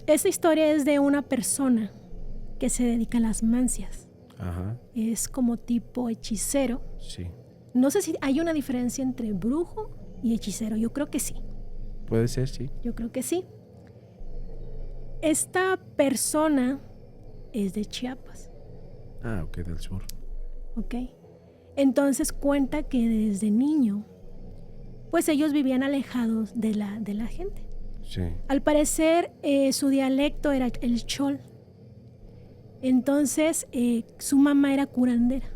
Esta historia es de una persona que se dedica a las mancias. Ajá. Es como tipo hechicero. Sí. No sé si hay una diferencia entre brujo y hechicero. Yo creo que sí. Puede ser, sí. Yo creo que sí. Esta persona es de Chiapas. Ah, ok, del sur. ¿Ok? Entonces cuenta que desde niño, pues ellos vivían alejados de la gente. Sí. Al parecer, su dialecto era el chol. Entonces, su mamá era curandera.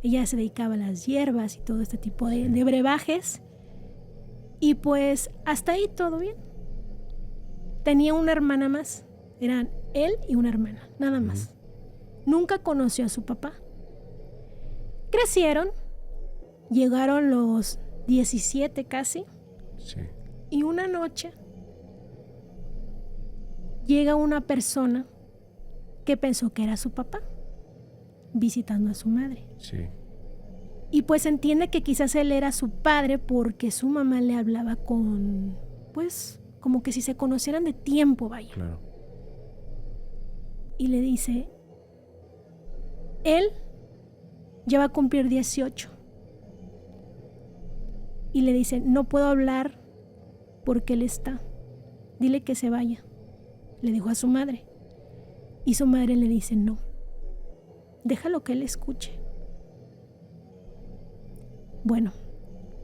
Ella se dedicaba a las hierbas y todo este tipo de brebajes. Y pues, hasta ahí todo bien. Tenía una hermana más. Eran él y una hermana, nada más. Nunca conoció a su papá. Crecieron. Llegaron los 17 casi. Sí. Y una noche llega una persona que pensó que era su papá, visitando a su madre. Sí. Y pues entiende que quizás él era su padre porque su mamá le hablaba con, pues, como que si se conocieran de tiempo, vaya. Claro. Y le dice, él ya va a cumplir 18. Y le dice, no puedo hablar porque él está. Dile que se vaya. Le dijo a su madre. Y su madre le dice, no. Déjalo que él escuche. Bueno,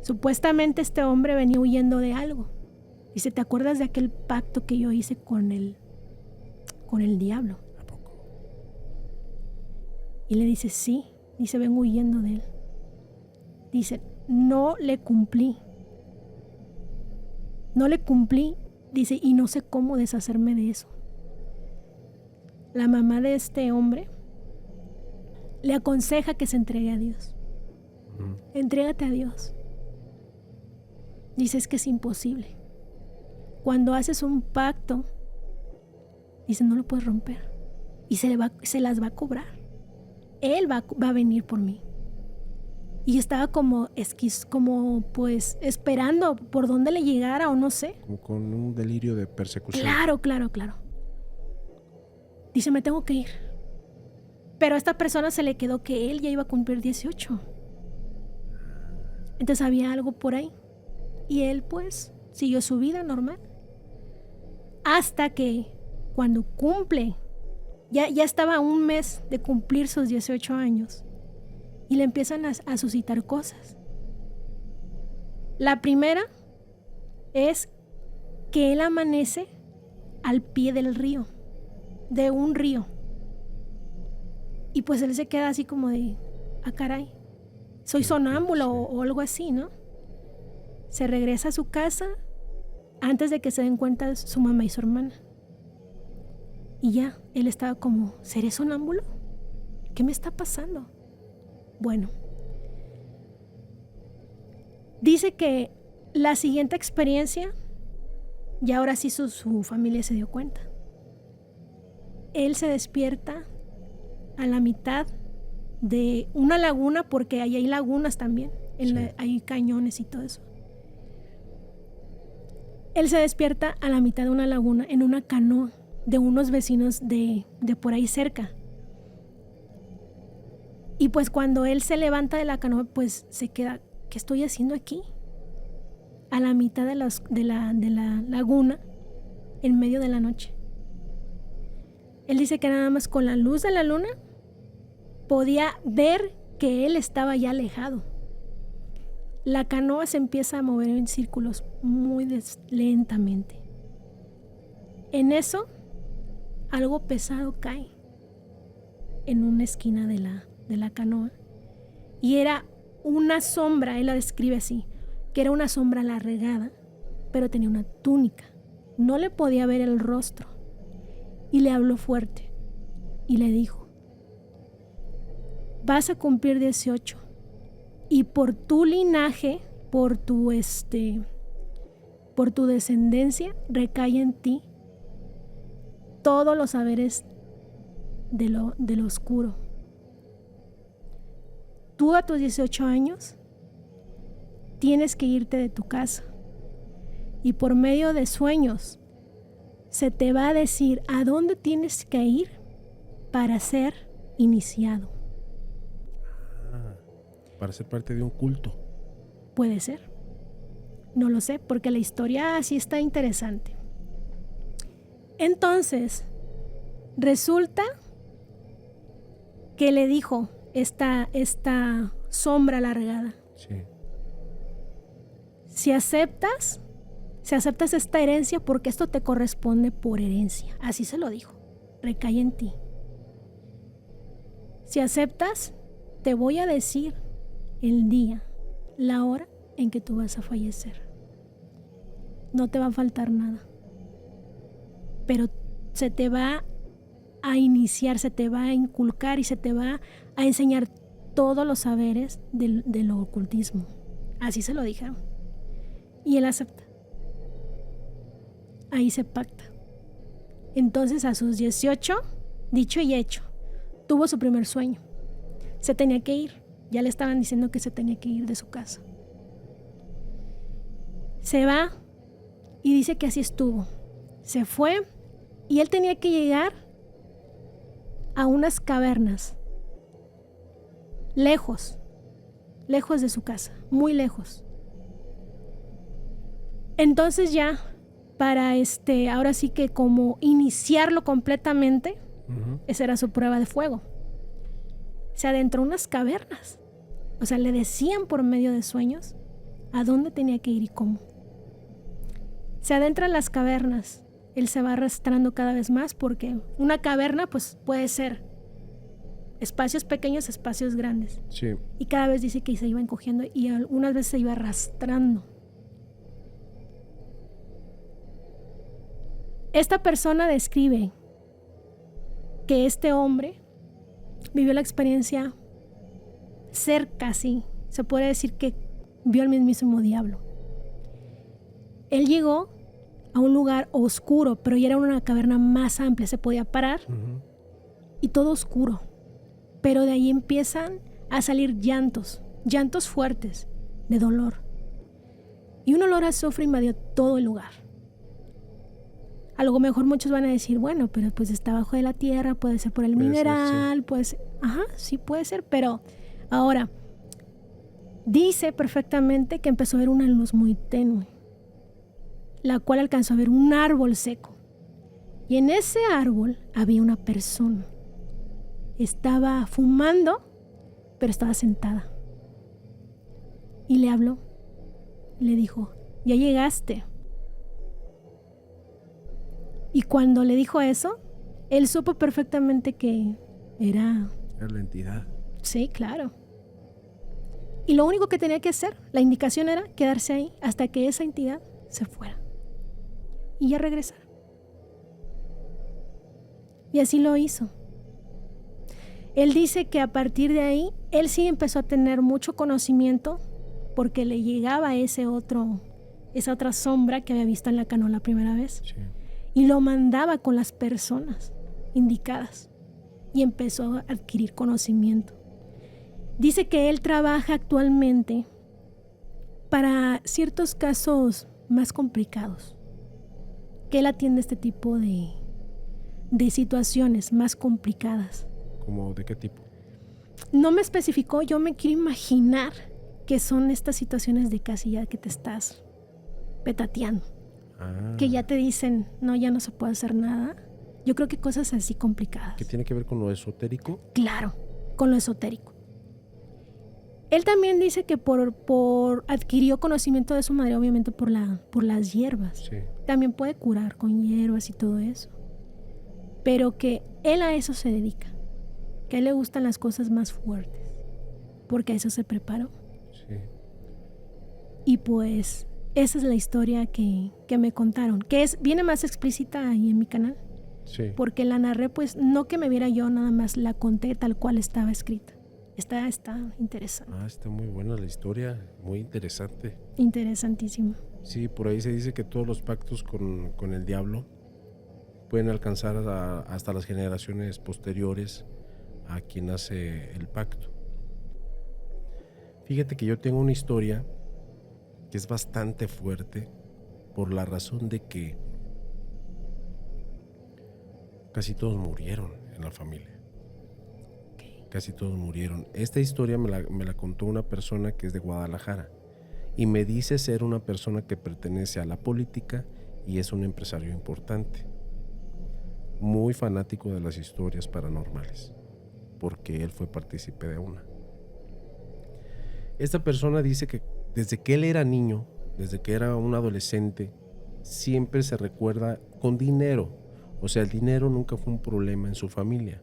supuestamente este hombre venía huyendo de algo. Dice, ¿te acuerdas de aquel pacto que yo hice con el diablo? ¿A poco? Y le dice, sí. Dice, vengo huyendo de él. Dice, no le cumplí. No le cumplí. Dice, y no sé cómo deshacerme de eso. La mamá de este hombre le aconseja que se entregue a Dios. Entrégate a Dios. Dice, es que es imposible. Cuando haces un pacto, dice, no lo puedes romper. Y se las va a cobrar. Él va a venir por mí. Y estaba como pues esperando por dónde le llegara o no sé. Como con un delirio de persecución. Claro. Dice, me tengo que ir. Pero a esta persona se le quedó que él ya iba a cumplir 18. Entonces había algo por ahí. Y él pues siguió su vida normal. Hasta que cuando cumple, ya estaba a un mes de cumplir sus 18 años. Y le empiezan a suscitar cosas. La primera es que él amanece al pie del río. De un río. Y pues él se queda así como de, ah, caray, soy sonámbulo o algo así, ¿no? Se regresa a su casa antes de que se den cuenta su mamá y su hermana. Y ya, él estaba como, ¿seré sonámbulo? ¿Qué me está pasando? Bueno, dice que la siguiente experiencia, y ahora sí su familia se dio cuenta. Él se despierta a la mitad de una laguna, porque ahí hay lagunas también, hay cañones y todo eso. Él se despierta a la mitad de una laguna en una canoa de unos vecinos de por ahí cerca. Y pues cuando él se levanta de la canoa, pues se queda, ¿qué estoy haciendo aquí? A la mitad de la laguna, en medio de la noche. Él dice que nada más con la luz de la luna podía ver que él estaba ya alejado. La canoa se empieza a mover en círculos muy lentamente. En eso, algo pesado cae en una esquina de la canoa. Y era una sombra, él la describe así, que era una sombra alargada, pero tenía una túnica. No le podía ver el rostro. Y le habló fuerte y le dijo, vas a cumplir 18 y por tu linaje, por tu descendencia, recae en ti todos los saberes de lo oscuro. Tú a tus 18 años tienes que irte de tu casa y por medio de sueños se te va a decir a dónde tienes que ir para ser iniciado. Para ser parte de un culto. Puede ser. No lo sé, porque la historia así está interesante. Entonces, resulta que le dijo esta sombra alargada: Sí. si aceptas esta herencia, porque esto te corresponde por herencia. Así se lo dijo. Recae en ti. Si aceptas, te voy a decir el día, la hora en que tú vas a fallecer. No te va a faltar nada. Pero se te va a iniciar, se te va a inculcar y se te va a enseñar todos los saberes del ocultismo. Así se lo dijeron. Y él acepta. Ahí se pacta. Entonces, a sus 18, dicho y hecho, tuvo su primer sueño. Se tenía que ir. Ya le estaban diciendo que se tenía que ir de su casa. Se va y dice que así estuvo. Se fue y él tenía que llegar a unas cavernas. Lejos de su casa, muy lejos. Entonces ya, para ahora sí que como iniciarlo completamente, esa era su prueba de fuego. Se adentró en unas cavernas. O sea, le decían por medio de sueños a dónde tenía que ir y cómo. Se adentra en las cavernas. Él se va arrastrando cada vez más, porque una caverna pues puede ser espacios pequeños, espacios grandes. Sí. Y cada vez dice que se iba encogiendo y algunas veces se iba arrastrando. Esta persona describe que este hombre vivió la experiencia cerca, sí. Se puede decir que vio al mismísimo diablo. Él llegó a un lugar oscuro, pero ya era una caverna más amplia. Se podía parar y todo oscuro. Pero de ahí empiezan a salir llantos fuertes de dolor. Y un olor a azufre invadió todo el lugar. A lo mejor muchos van a decir, bueno, pero pues está abajo de la tierra, puede ser por el mineral, puede ser, sí puede ser, pero ahora dice perfectamente que empezó a ver una luz muy tenue, la cual alcanzó a ver un árbol seco. Y en ese árbol había una persona. Estaba fumando, pero estaba sentada. Y le habló. Le dijo, ya llegaste. Y cuando le dijo eso, él supo perfectamente que era la entidad. Sí, claro. Y lo único que tenía que hacer, la indicación era quedarse ahí hasta que esa entidad se fuera. Y ya regresar. Y así lo hizo. Él dice que a partir de ahí, él sí empezó a tener mucho conocimiento, porque le llegaba esa otra sombra que había visto en la canoa la primera vez. Sí. Y lo mandaba con las personas indicadas. Y empezó a adquirir conocimiento. Dice que él trabaja actualmente para ciertos casos más complicados. Que él atiende este tipo de situaciones más complicadas. ¿Cómo de qué tipo? No me especificó, yo me quiero imaginar que son estas situaciones de casi ya que te estás petateando. Que ya te dicen, no, ya no se puede hacer nada. Yo creo que cosas así complicadas. ¿Qué tiene que ver con lo esotérico? Claro, con lo esotérico. Él también dice que por adquirió conocimiento de su madre, obviamente por las hierbas. Sí. También puede curar con hierbas y todo eso. Pero que él a eso se dedica. Que a él le gustan las cosas más fuertes. Porque a eso se preparó. Sí. Y pues esa es la historia que me contaron. Que viene más explícita ahí en mi canal. Sí. Porque la narré, pues no que me viera yo, nada más la conté tal cual estaba escrita. Está interesante. Está muy buena la historia, muy interesante. Interesantísimo. Sí, por ahí se dice que todos los pactos con el diablo pueden alcanzar hasta las generaciones posteriores a quien hace el pacto. Fíjate que yo tengo una historia que es bastante fuerte por la razón de que casi todos murieron en la familia. Ok. Casi todos murieron. Esta historia me la contó una persona que es de Guadalajara y me dice ser una persona que pertenece a la política y es un empresario importante, muy fanático de las historias paranormales, porque él fue partícipe de una. Esta persona dice que desde que él era niño, desde que era un adolescente, siempre se recuerda con dinero. O sea, el dinero nunca fue un problema en su familia.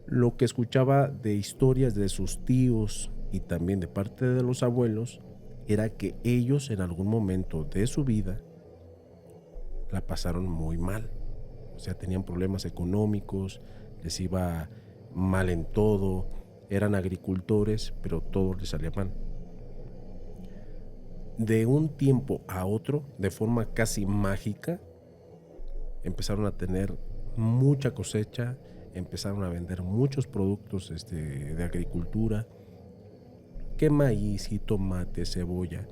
Lo que escuchaba de historias de sus tíos y también de parte de los abuelos era que ellos en algún momento de su vida la pasaron muy mal. O sea, tenían problemas económicos, les iba mal en todo, eran agricultores, pero todo les salía mal. De un tiempo a otro, de forma casi mágica, empezaron a tener mucha cosecha, empezaron a vender muchos productos de agricultura, que maíz, tomate, cebolla,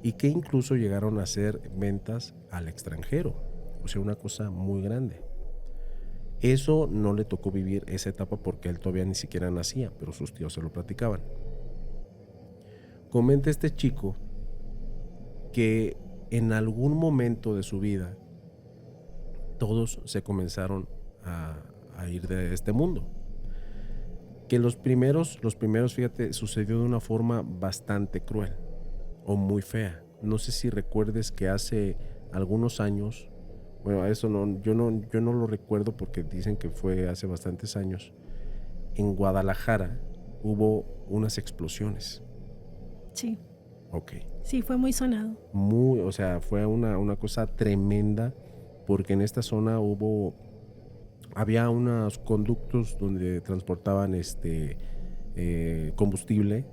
y que incluso llegaron a hacer ventas al extranjero, o sea, una cosa muy grande. Eso no le tocó vivir esa etapa porque él todavía ni siquiera nacía, pero sus tíos se lo platicaban. Comenta este chico que en algún momento de su vida todos se comenzaron a ir de este mundo. Que los primeros, fíjate, sucedió de una forma bastante cruel o muy fea. No sé si recuerdes que hace algunos años, bueno, eso no, yo no lo recuerdo porque dicen que fue hace bastantes años, en Guadalajara hubo unas explosiones. Sí. Ok. Sí, fue muy sonado. O sea, fue una cosa tremenda porque en esta zona había unos conductos donde transportaban combustible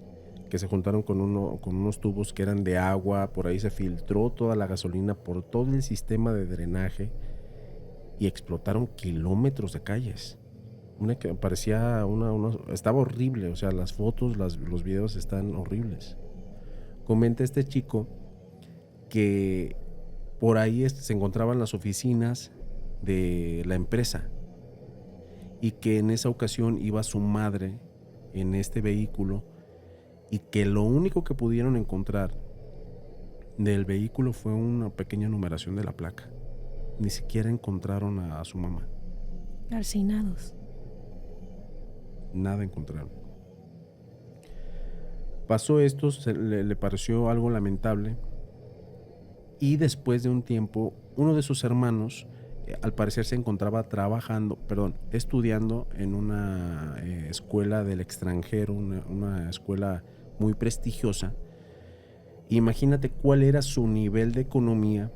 que se juntaron con unos tubos que eran de agua, por ahí se filtró toda la gasolina por todo el sistema de drenaje y explotaron kilómetros de calles. Una que parecía estaba horrible, o sea, las fotos, los videos están horribles. Comenta este chico que por ahí se encontraban las oficinas de la empresa y que en esa ocasión iba su madre en este vehículo y que lo único que pudieron encontrar del vehículo fue una pequeña numeración de la placa. Ni siquiera encontraron a su mamá. Calcinados. Nada encontraron. Pasó esto, le pareció algo lamentable y después de un tiempo uno de sus hermanos al parecer se encontraba estudiando en una escuela del extranjero, una escuela muy prestigiosa. Imagínate cuál era su nivel de economía,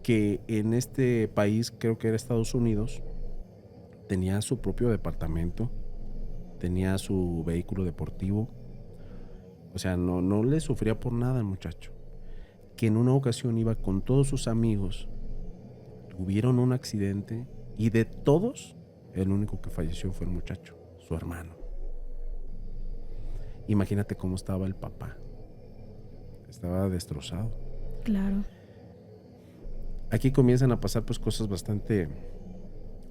que en este país, creo que era Estados Unidos, tenía su propio departamento, tenía su vehículo deportivo. O sea, no le sufría por nada al muchacho. Que en una ocasión iba con todos sus amigos, tuvieron un accidente y de todos, el único que falleció fue el muchacho, su hermano. Imagínate cómo estaba el papá. Estaba destrozado. Claro. Aquí comienzan a pasar pues cosas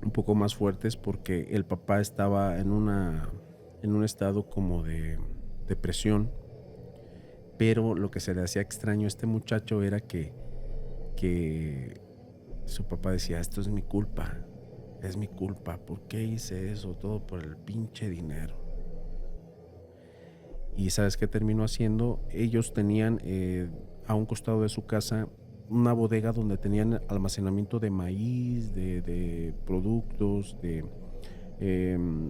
un poco más fuertes porque el papá estaba en un estado como de depresión. Pero lo que se le hacía extraño a este muchacho era que su papá decía, esto es mi culpa, ¿por qué hice eso? Todo por el pinche dinero. Y ¿sabes qué terminó haciendo? Ellos tenían a un costado de su casa una bodega donde tenían almacenamiento de maíz, de productos, de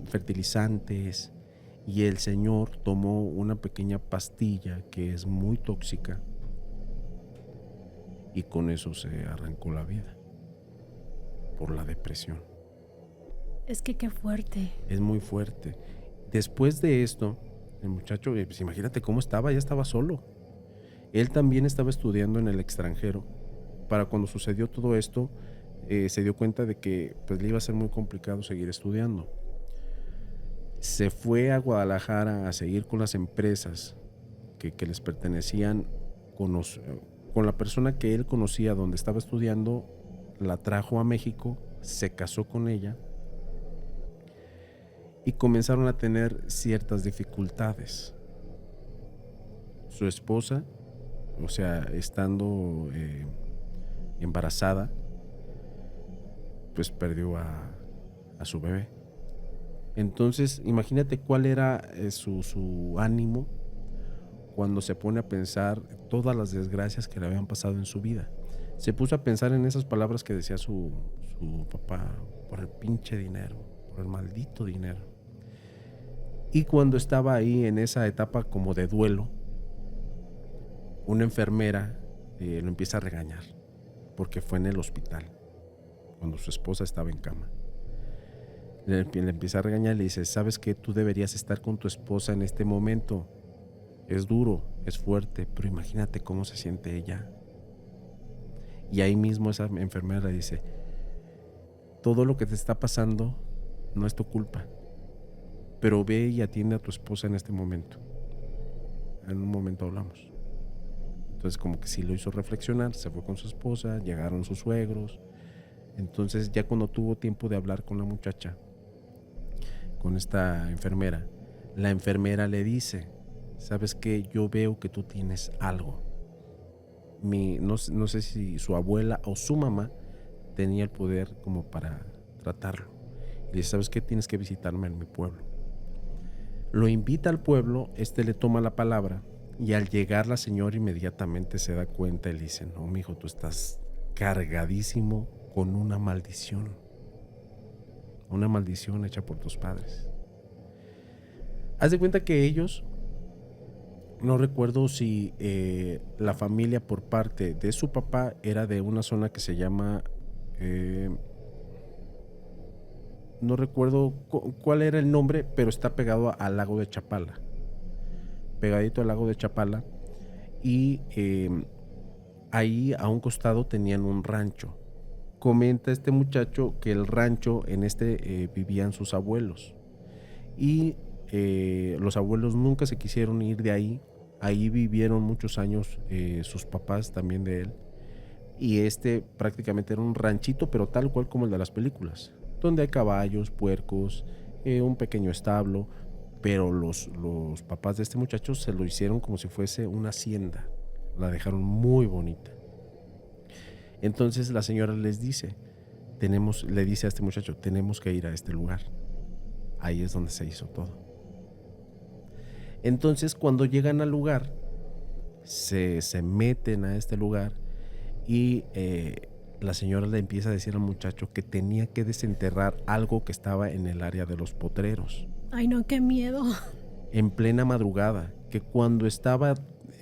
fertilizantes. Y el señor tomó una pequeña pastilla que es muy tóxica y con eso se arrancó la vida por la depresión. Es que qué fuerte. Es muy fuerte. Después de esto, el muchacho, pues imagínate cómo estaba, ya estaba solo. Él también estaba estudiando en el extranjero. Para cuando sucedió todo esto, se dio cuenta de que pues, le iba a ser muy complicado seguir estudiando. Se fue a Guadalajara a seguir con las empresas que les pertenecían, con la persona que él conocía donde estaba estudiando, la trajo a México se casó con ella y comenzaron a tener ciertas dificultades. Su esposa, o sea, estando embarazada, pues perdió a su bebé. Entonces, imagínate cuál era su ánimo cuando se pone a pensar todas las desgracias que le habían pasado en su vida. Se puso a pensar en esas palabras que decía su papá: por el pinche dinero, por el maldito dinero. Y cuando estaba ahí en esa etapa como de duelo, una enfermera lo empieza a regañar, porque fue en el hospital, cuando su esposa estaba en cama. Le empieza a regañar y le dice: ¿sabes qué? Tú deberías estar con tu esposa en este momento. Es duro, es fuerte, pero imagínate cómo se siente ella. Y ahí mismo esa enfermera le dice: todo lo que te está pasando no es tu culpa, pero ve y atiende a tu esposa en este momento. En un momento hablamos. Entonces como que sí lo hizo reflexionar, se fue con su esposa, llegaron sus suegros. Entonces ya cuando tuvo tiempo de hablar con la muchacha, con esta enfermera, la enfermera le dice: ¿sabes qué? Yo veo que tú tienes algo. No sé si su abuela o su mamá tenía el poder como para tratarlo. Y le dice: ¿sabes qué? Tienes que visitarme en mi pueblo. Lo invita al pueblo, le toma la palabra, y al llegar la señora inmediatamente se da cuenta y le dice: no, mijo, tú estás cargadísimo con una maldición hecha por tus padres. Haz de cuenta que ellos, no recuerdo si la familia por parte de su papá era de una zona que se llama, no recuerdo cuál era el nombre, pero está pegado al lago de Chapala, pegadito al lago de Chapala, y ahí a un costado tenían un rancho. Comenta este muchacho que el rancho en vivían sus abuelos, y los abuelos nunca se quisieron ir de ahí. Ahí vivieron muchos años sus papás también de él, y prácticamente era un ranchito, pero tal cual como el de las películas, donde hay caballos, puercos, un pequeño establo, pero los papás de este muchacho se lo hicieron como si fuese una hacienda, la dejaron muy bonita. Entonces la señora le dice a este muchacho: tenemos que ir a este lugar, ahí es donde se hizo todo. Entonces cuando llegan al lugar, se meten a este lugar, y la señora le empieza a decir al muchacho que tenía que desenterrar algo que estaba en el área de los potreros. Ay, no, qué miedo. En plena madrugada, que cuando estaba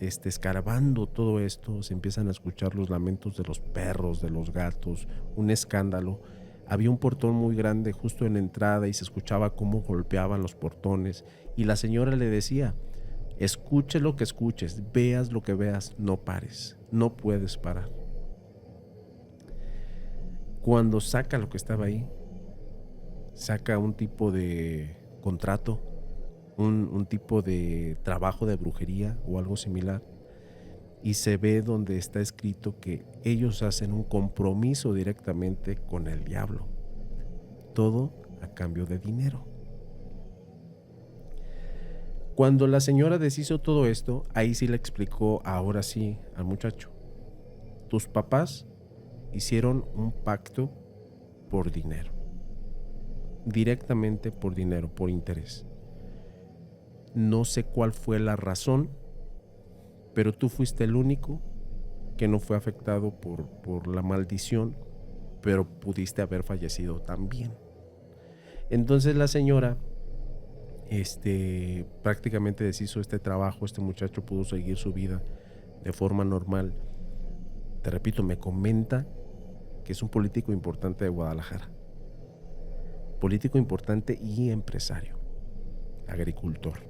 escarbando todo esto, se empiezan a escuchar los lamentos de los perros, de los gatos, un escándalo. Había un portón muy grande justo en la entrada y se escuchaba cómo golpeaban los portones, y la señora le decía: escuche lo que escuches, veas lo que veas, no pares, no puedes parar. Cuando saca lo que estaba ahí, saca un tipo de contrato, un tipo de trabajo de brujería o algo similar, y se ve donde está escrito que ellos hacen un compromiso directamente con el diablo, todo a cambio de dinero. Cuando la señora deshizo todo esto, ahí sí le explicó, ahora sí, al muchacho: tus papás hicieron un pacto por dinero, directamente por dinero, por interés. No sé cuál fue la razón, pero tú fuiste el único que no fue afectado por la maldición, pero pudiste haber fallecido también. Entonces la señora prácticamente deshizo este trabajo. Este muchacho pudo seguir su vida de forma normal. Te repito, me comenta que es un político importante de Guadalajara, político importante y empresario, agricultor.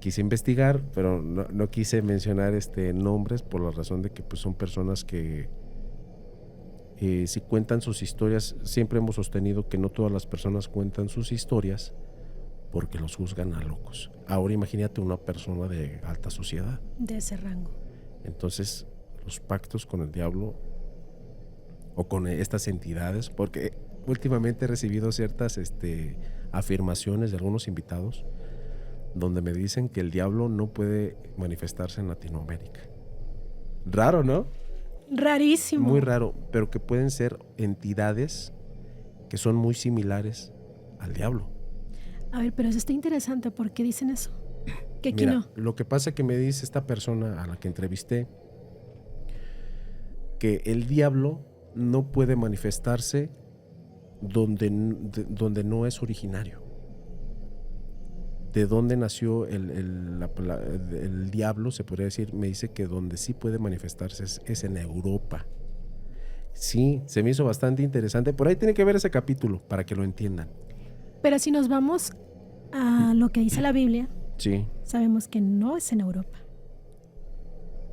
Quise investigar, pero no quise mencionar nombres, por la razón de que pues, son personas que si cuentan sus historias, siempre hemos sostenido que no todas las personas cuentan sus historias porque los juzgan a locos. Ahora imagínate una persona de alta sociedad, de ese rango. Entonces los pactos con el diablo o con estas entidades, porque últimamente he recibido ciertas afirmaciones de algunos invitados donde me dicen que el diablo no puede manifestarse en Latinoamérica. Raro, ¿no? Rarísimo. Muy raro, pero que pueden ser entidades que son muy similares al diablo. A ver, pero eso está interesante. ¿Por qué dicen eso? Que aquí Mira, no. lo que pasa que me dice esta persona a la que entrevisté que el diablo no puede manifestarse donde no es originario. De dónde nació el diablo, se podría decir, me dice que donde sí puede manifestarse es en Europa. Sí, se me hizo bastante interesante. Por ahí tiene que ver ese capítulo para que lo entiendan. Pero si nos vamos a lo que dice la Biblia, Sí. sabemos que no es en Europa.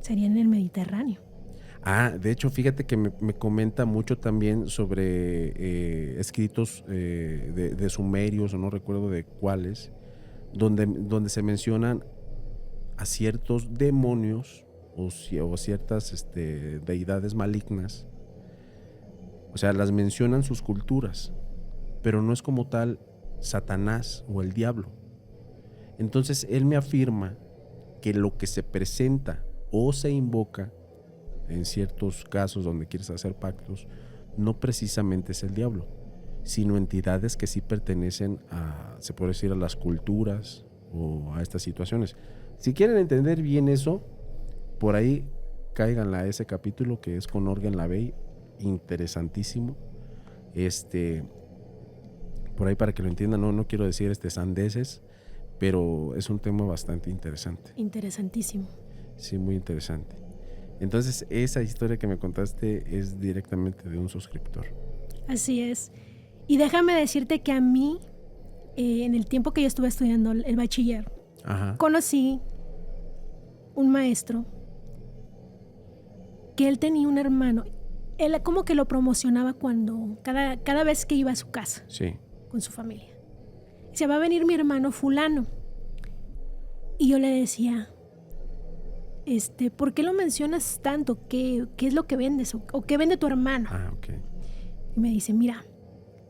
Sería en el Mediterráneo. De hecho, fíjate que me comenta mucho también sobre escritos de sumerios, o no recuerdo de cuáles, donde se mencionan a ciertos demonios o ciertas deidades malignas. O sea, las mencionan sus culturas, pero no es como tal Satanás o el diablo. Entonces, él me afirma que lo que se presenta o se invoca en ciertos casos donde quieres hacer pactos, no precisamente es el diablo, sino entidades que sí pertenecen se puede decir, a las culturas o a estas situaciones. Si quieren entender bien eso, por ahí cáiganla a ese capítulo que es con Orgen Lavey, interesantísimo. Por ahí para que lo entiendan, no quiero decir sandeces, pero es un tema bastante interesante. Interesantísimo. Sí, muy interesante. Entonces, esa historia que me contaste es directamente de un suscriptor. Así es. Y déjame decirte que a mí, en el tiempo que yo estuve estudiando el bachiller, Ajá. conocí un maestro que él tenía un hermano. Él como que lo promocionaba cada vez que iba a su casa. Sí. Con su familia. Se va a venir mi hermano fulano. Y yo le decía, ¿por qué lo mencionas tanto? ¿Qué es lo que vendes? ¿O qué vende tu hermano? Ok. Y me dice, mira,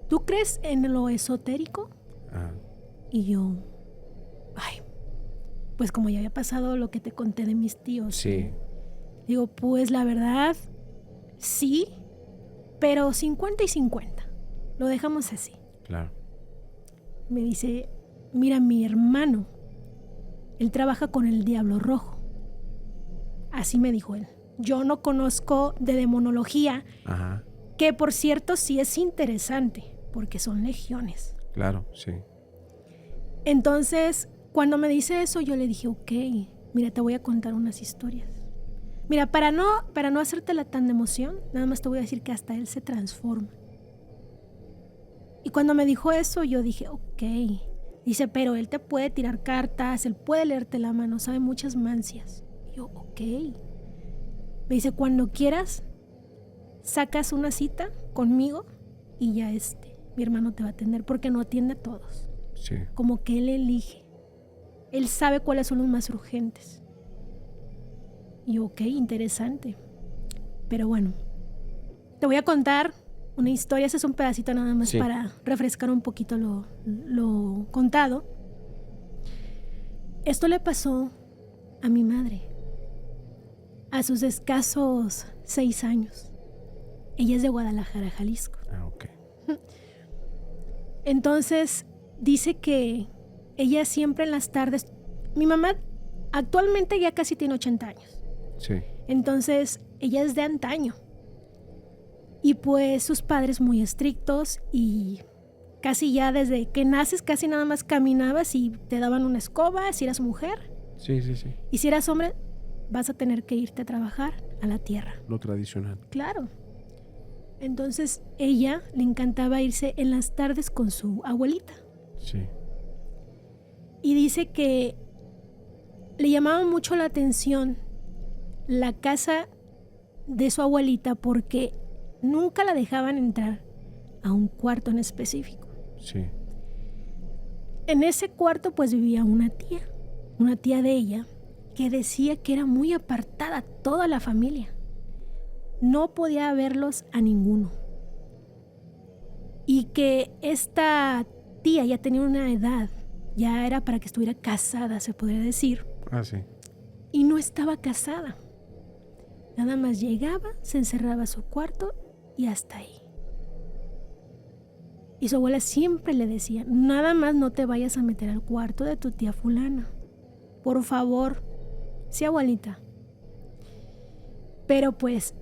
¿tú crees en lo esotérico? Y yo, pues como ya había pasado lo que te conté de mis tíos. Sí. Digo, pues la verdad, sí, pero 50 y 50. Lo dejamos así. Claro. Me dice, mira, mi hermano, él trabaja con el Diablo Rojo. Así me dijo él. Yo no conozco de demonología, Ajá. que por cierto sí es interesante, porque son legiones. Claro, sí. Entonces, cuando me dice eso, yo le dije, ok, mira, te voy a contar unas historias. Mira, para no hacértela tan de emoción, nada más te voy a decir que hasta él se transforma. Y cuando me dijo eso, yo dije, ok. Dice, pero él te puede tirar cartas, él puede leerte la mano, sabe muchas mancias. Y yo, ok. Me dice, cuando quieras, sacas una cita conmigo y ya mi hermano te va a atender, porque no atiende a todos. Sí. Como que él elige. Él sabe cuáles son los más urgentes. Y yo, ok, interesante. Pero bueno, te voy a contar una historia, ese es un pedacito nada más para refrescar un poquito lo contado. Esto le pasó a mi madre a sus escasos 6 años. Ella es de Guadalajara, Jalisco. Ok. Entonces, dice que ella siempre en las tardes... Mi mamá actualmente ya casi tiene 80 años. Sí. Entonces, ella es de antaño. Y pues sus padres muy estrictos y casi ya desde que naces casi nada más caminabas y te daban una escoba si eras mujer. Sí. Y si eras hombre vas a tener que irte a trabajar a la tierra. Lo tradicional. Claro. Entonces ella le encantaba irse en las tardes con su abuelita. Sí. Y dice que le llamaba mucho la atención la casa de su abuelita porque nunca la dejaban entrar a un cuarto en específico. Sí. En ese cuarto pues vivía una tía de ella, que decía que era muy apartada toda la familia. no podía verlos a ninguno. Y que esta tía ya tenía una edad, ya era para que estuviera casada, se podría decir. Ah, sí. Y no estaba casada. Nada más llegaba, se encerraba a su cuarto y hasta ahí. Y su abuela siempre le decía, nada más no te vayas a meter al cuarto de tu tía fulana. Por favor. Sí, abuelita. Pero pues,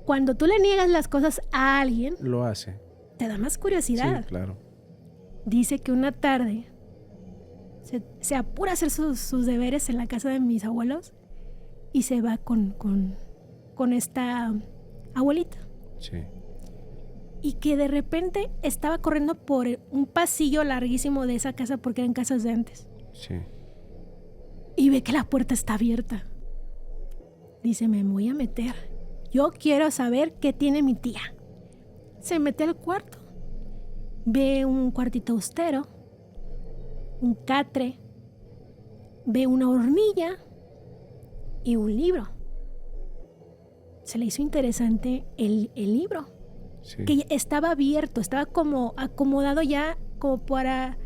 cuando tú le niegas las cosas a alguien, Lo hace. te da más curiosidad. Sí, claro. Dice que una tarde se apura a hacer sus deberes en la casa de mis abuelos y se va con esta abuelita. Sí. Y que de repente estaba corriendo por un pasillo larguísimo de esa casa porque eran casas de antes. Sí. Y ve que la puerta está abierta. Dice, me voy a meter. Yo quiero saber qué tiene mi tía. Se mete al cuarto. Ve un cuartito austero, un catre, ve una hornilla y un libro. Se le hizo interesante el libro. Sí. Que estaba abierto, estaba como acomodado ya como para,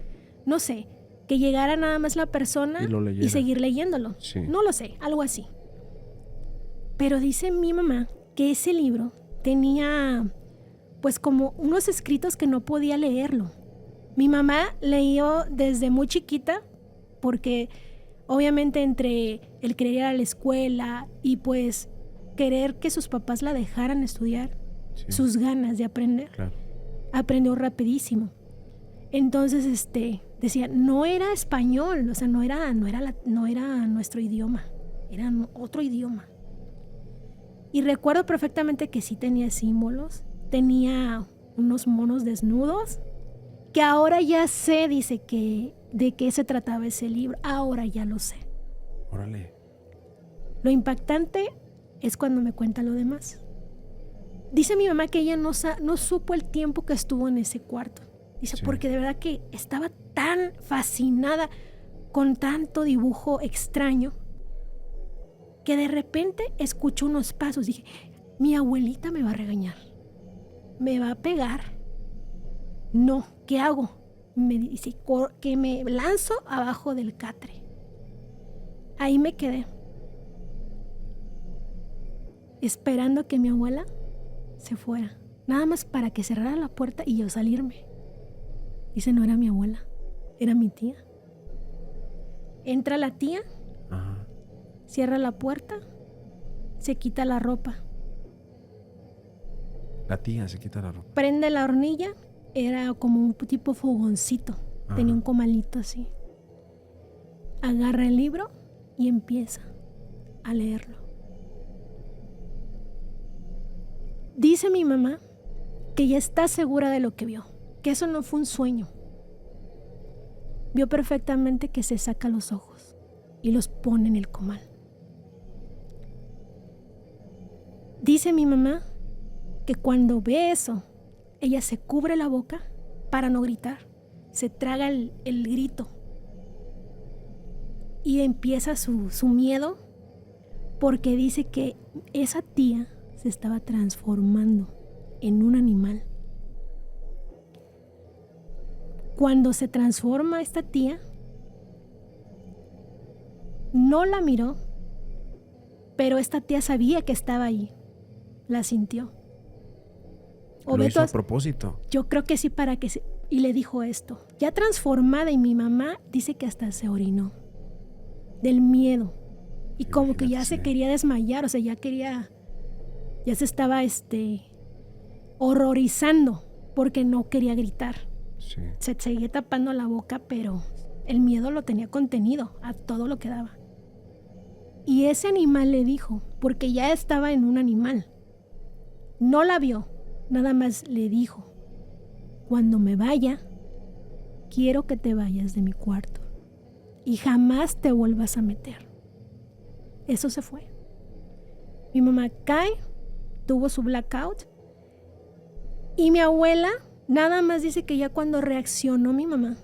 no sé, que llegara nada más la persona Y lo leyera. y seguir leyéndolo. Sí. No lo sé, algo así. Pero dice mi mamá que ese libro tenía pues como unos escritos que no podía leerlo. Mi mamá leyó desde muy chiquita porque obviamente entre el querer ir a la escuela y pues querer que sus papás la dejaran estudiar, Sí. sus ganas de aprender, Claro. aprendió rapidísimo. Entonces decía, no era español, o sea, no era nuestro idioma, era otro idioma. Y recuerdo perfectamente que sí tenía símbolos, tenía unos monos desnudos, que ahora ya sé, dice, que de qué se trataba ese libro, ahora ya lo sé. Órale. Lo impactante es cuando me cuenta lo demás. Dice mi mamá que ella no supo el tiempo que estuvo en ese cuarto. Dice, Sí. porque de verdad que estaba tan fascinada con tanto dibujo extraño que de repente escuchó unos pasos. Dije, mi abuelita me va a regañar, me va a pegar. No, ¿qué hago? Me dice que me lanzo abajo del catre. Ahí me quedé, esperando que mi abuela se fuera, nada más para que cerrara la puerta y yo salirme. Dice, no era mi abuela, era mi tía. Entra la tía, Ajá. cierra la puerta, se quita la ropa, La tía se quita la ropa. prende la hornilla, era como un tipo fogoncito, tenía un comalito así. Agarra el libro y empieza a leerlo. Dice mi mamá que ya está segura de lo que vio, que eso no fue un sueño. Vio perfectamente que se saca los ojos y los pone en el comal. Dice mi mamá que cuando ve eso, ella se cubre la boca para no gritar, se traga el grito y empieza su miedo porque dice que esa tía se estaba transformando en un animal. Cuando se transforma esta tía, no la miró, pero esta tía sabía que estaba ahí, la sintió. Lo hizo a propósito. Yo creo que sí, y le dijo esto, ya transformada, y mi mamá dice que hasta se orinó del miedo y como que ya se quería desmayar, o sea, ya se estaba horrorizando porque no quería gritar. Sí. Se seguía tapando la boca, pero el miedo lo tenía contenido a todo lo que daba. Y ese animal le dijo, porque ya estaba en un animal, no la vio, nada más le dijo, cuando me vaya, quiero que te vayas de mi cuarto y jamás te vuelvas a meter. Eso se fue. Mi mamá cae, tuvo su blackout, y mi abuela nada más dice que ya cuando reaccionó mi mamá,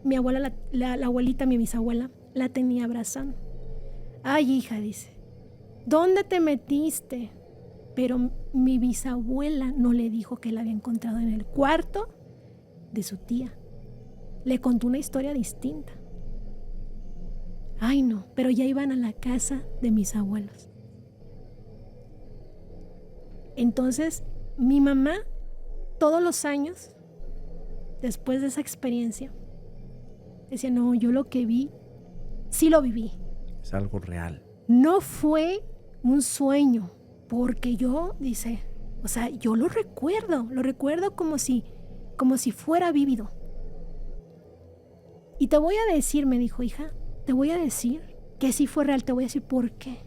mi abuela, la abuelita, mi bisabuela, la tenía abrazando. Ay, hija, dice, ¿dónde te metiste? pero mi bisabuela no le dijo que la había encontrado en el cuarto de su tía. Le contó una historia distinta. Ay, no, pero ya iban a la casa de mis abuelos. Entonces, mi mamá, todos los años, después de esa experiencia, decía, no, yo lo que vi, sí lo viví. Es algo real. No fue un sueño, porque yo, dice, o sea, yo lo recuerdo como si fuera vívido. Y te voy a decir, me dijo, hija, te voy a decir que sí fue real, te voy a decir por qué.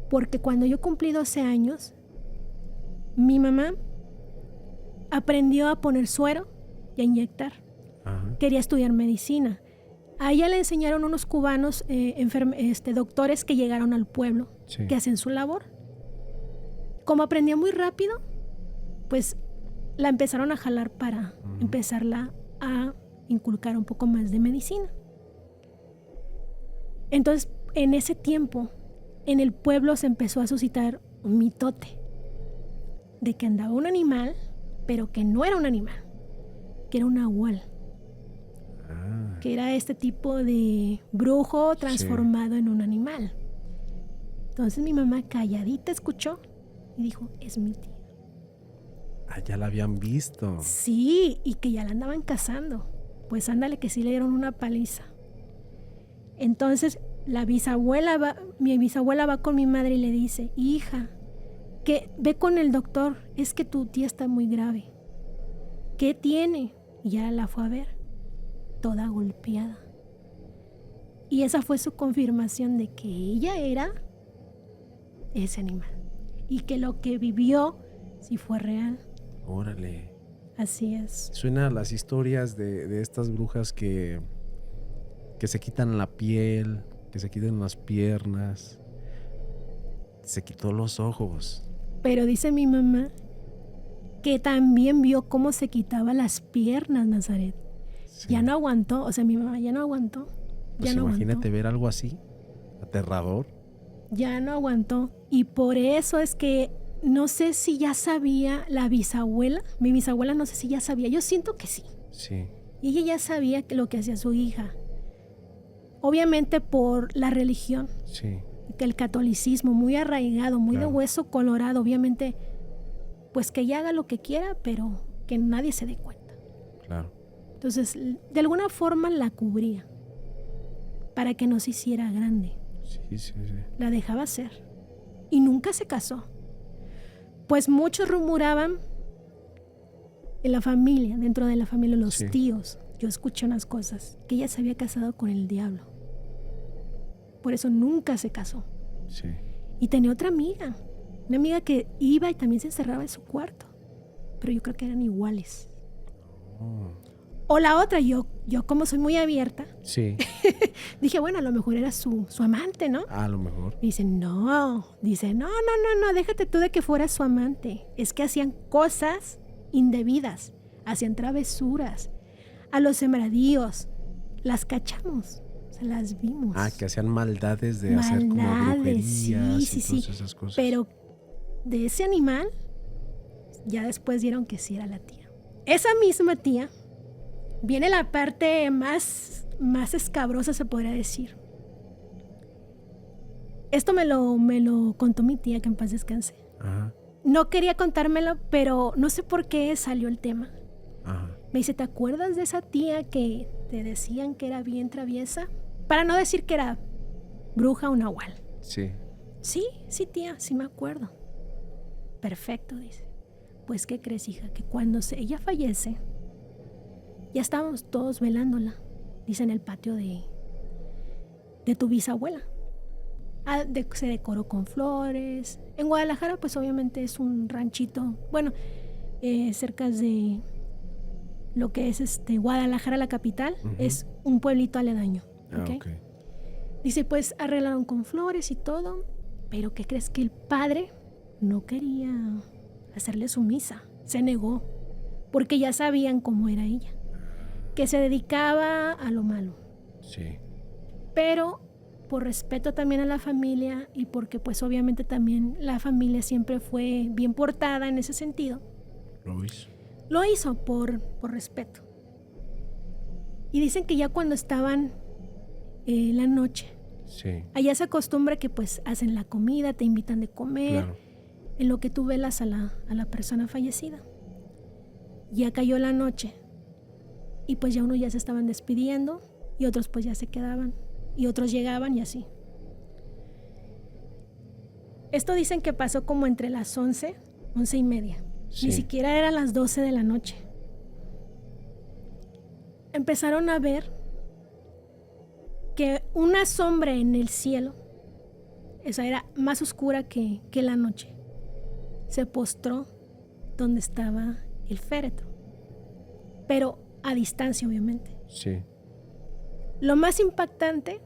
Porque cuando yo cumplí 12 años, mi mamá aprendió a poner suero y a inyectar. Ajá. Quería estudiar medicina. A ella le enseñaron unos cubanos, doctores que llegaron al pueblo, Sí. que hacen su labor. Como aprendía muy rápido, pues la empezaron a jalar para empezarla a inculcar un poco más de medicina. Entonces, en ese tiempo, en el pueblo se empezó a suscitar un mitote de que andaba un animal, pero que no era un animal, que era un nahual. Que era este tipo de brujo transformado en un animal. Entonces mi mamá calladita escuchó y dijo, es mi tía. Ah, ya la habían visto. Sí, y que ya la andaban cazando. Pues ándale que sí le dieron una paliza. Entonces mi bisabuela va con mi madre y le dice, hija, que ve con el doctor, es que tu tía está muy grave. ¿Qué tiene? Y ya la fue a ver, toda golpeada. Y esa fue su confirmación de que ella era ese animal. Y que lo que vivió sí fue real. Órale. Así es. Suena a las historias de estas brujas que se quitan la piel, que se quitan las piernas. Se quitó los ojos. Pero dice mi mamá que también vio cómo se quitaba las piernas, Nazaret. Sí. Ya no aguantó, o sea, mi mamá ya no aguantó. Pues Ya no imagínate aguantó. ver algo así, aterrador. Ya no aguantó. Y por eso es que no sé si ya sabía la bisabuela. Mi bisabuela no sé si ya sabía. Yo siento que sí. Sí. Y ella ya sabía lo que hacía su hija. Obviamente por la religión, Sí. que el catolicismo, muy arraigado, muy Claro. de hueso colorado. Obviamente, pues que ella haga lo que quiera, pero que nadie se dé cuenta. Claro. Entonces, de alguna forma la cubría para que no se hiciera grande. Sí. La dejaba hacer. Y nunca se casó. Pues muchos rumoraban en la familia, dentro de la familia, los Sí. tíos. Yo escuché unas cosas, que ella se había casado con el diablo. Por eso nunca se casó. Sí. Y tenía otra amiga, una amiga que iba y también se encerraba en su cuarto. Pero yo creo que eran iguales. Oh. O la otra, yo como soy muy abierta, Sí. dije, bueno, a lo mejor era su amante, ¿no? A lo mejor. Dice, no, déjate tú de que fuera su amante. Es que hacían cosas indebidas, hacían travesuras. A los sembradíos, las cachamos, o sea, las vimos. Ah, que hacían maldades de hacer como brujerías sí, y sí. todas esas cosas. Pero de ese animal, ya después dieron que sí era la tía. Esa misma tía, viene la parte más escabrosa, se podría decir. Esto me lo contó mi tía, que en paz descanse. Ajá. No quería contármelo, pero no sé por qué salió el tema. Ajá. Me dice, ¿te acuerdas de esa tía que te decían que era bien traviesa? Para no decir que era bruja o nahual. Sí. Sí, tía, sí me acuerdo. Perfecto, dice. Pues, ¿qué crees, hija? Que cuando ella fallece, ya estábamos todos velándola, dice, en el patio de tu bisabuela. Se decoró con flores. En Guadalajara, pues obviamente es un ranchito, bueno, cerca de lo que es Guadalajara, la capital, es un pueblito aledaño. Ah, ¿Okay? ok. Dice, pues arreglaron con flores y todo, pero ¿qué crees? Que el padre no quería hacerle su misa, se negó, porque ya sabían cómo era ella, que se dedicaba a lo malo. Sí. Pero por respeto también a la familia y porque pues obviamente también la familia siempre fue bien portada en ese sentido. Lo hizo por respeto. Y dicen que ya cuando estaban la noche, Sí. allá se acostumbra que pues hacen la comida, te invitan de comer, Claro. en lo que tú velas a la persona fallecida. Ya cayó la noche y pues ya unos ya se estaban despidiendo y otros pues ya se quedaban y otros llegaban y así. Esto dicen que pasó como entre las 11:30. Sí. Ni siquiera eran las 12 de la noche. Empezaron a ver que una sombra en el cielo, esa era más oscura que la noche, se postró donde estaba el féretro, pero a distancia obviamente. Sí. Lo más impactante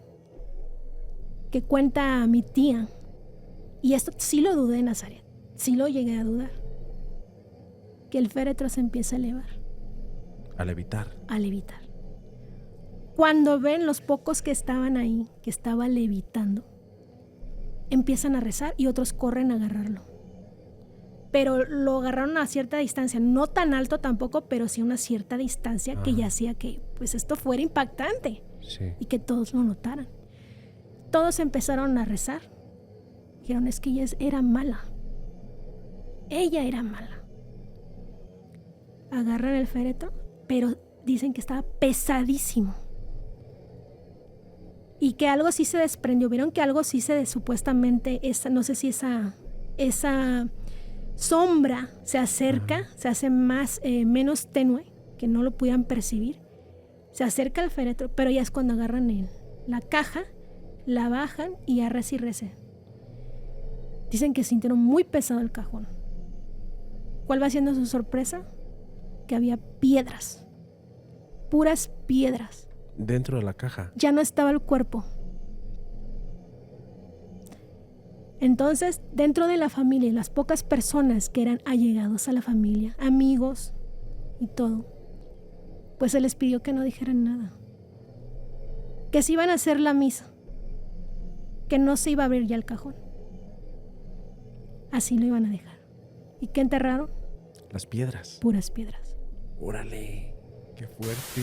que cuenta mi tía, y esto sí lo dudé, Nazaret, sí lo llegué a dudar, que el féretro se empieza a elevar. A levitar. A levitar. Cuando ven los pocos que estaban ahí, que estaba levitando, empiezan a rezar y otros corren a agarrarlo. Pero lo agarraron a cierta distancia, no tan alto tampoco, pero sí a una cierta distancia que ya hacía que pues esto fuera impactante. Sí. Y que todos lo notaran. Todos empezaron a rezar. Dijeron, es que ella era mala. Ella era mala. Agarran el féretro, pero dicen que estaba pesadísimo. Y que algo sí se desprendió. Vieron que algo sí supuestamente, no sé si esa sombra se acerca, se hace menos tenue, que no lo pudieran percibir. Se acerca al féretro, pero ya es cuando agarran la caja, la bajan y ya reza y reza. Dicen que sintieron muy pesado el cajón. ¿Cuál va siendo su sorpresa? Que había piedras, puras piedras. Dentro de la caja. Ya no estaba el cuerpo. Entonces, dentro de la familia, las pocas personas que eran allegados a la familia, amigos y todo, pues se les pidió que no dijeran nada. Que se iban a hacer la misa. Que no se iba a abrir ya el cajón. Así lo iban a dejar. ¿Y qué enterraron? Las piedras. Puras piedras. Órale. Qué fuerte.